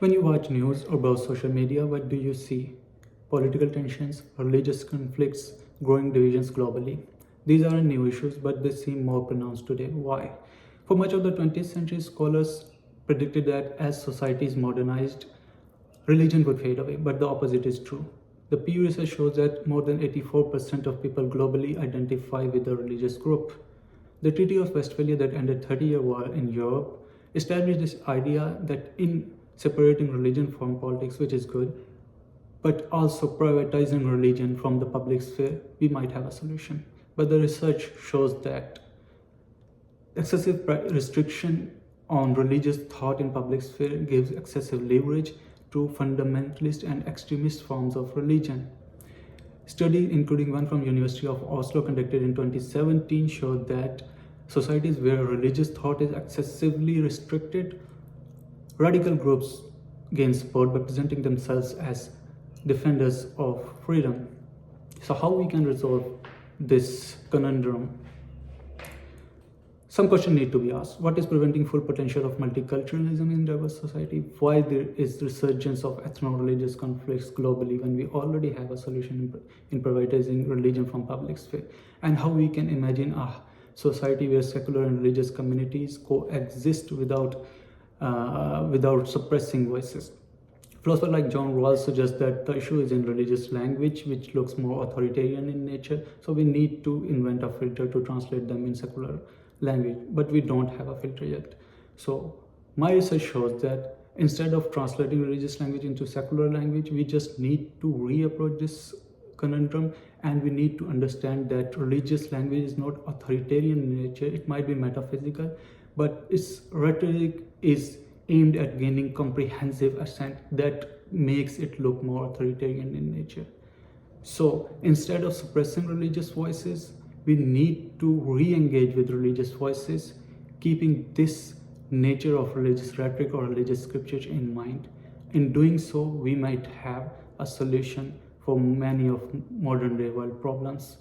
When you watch news or browse social media, what do you see? Political tensions, religious conflicts, growing divisions globally. These aren't new issues, but they seem more pronounced today. Why? For much of the 20th century, scholars predicted that as societies modernized, religion would fade away, but the opposite is true. The Pew Research shows that more than 84% of people globally identify with a religious group. The Treaty of Westphalia that ended 30-year war in Europe established this idea that in separating religion from politics, which is good, but also privatizing religion from the public sphere, we might have a solution. But the research shows that excessive restriction on religious thought in public sphere gives excessive leverage to fundamentalist and extremist forms of religion. Study, including one from University of Oslo conducted in 2017, showed that societies where religious thought is excessively restricted, radical groups gain support by presenting themselves as defenders of freedom. So how we can resolve this conundrum? Some questions need to be asked. What is preventing full potential of multiculturalism in diverse society? Why there is resurgence of ethno-religious conflicts globally when we already have a solution in privatizing religion from public sphere? And how we can imagine a society where secular and religious communities coexist without suppressing voices. Philosophers like John Rawls suggest that the issue is in religious language, which looks more authoritarian in nature. So we need to invent a filter to translate them in secular language, but we don't have a filter yet. So my research shows that instead of translating religious language into secular language, we just need to reapproach this conundrum, and we need to understand that religious language is not authoritarian in nature. It might be metaphysical, but its rhetoric is aimed at gaining comprehensive assent that makes it look more authoritarian in nature. So instead of suppressing religious voices, we need to re-engage with religious voices, keeping this nature of religious rhetoric or religious scriptures in mind. In doing so, we might have a solution for many of modern day world problems.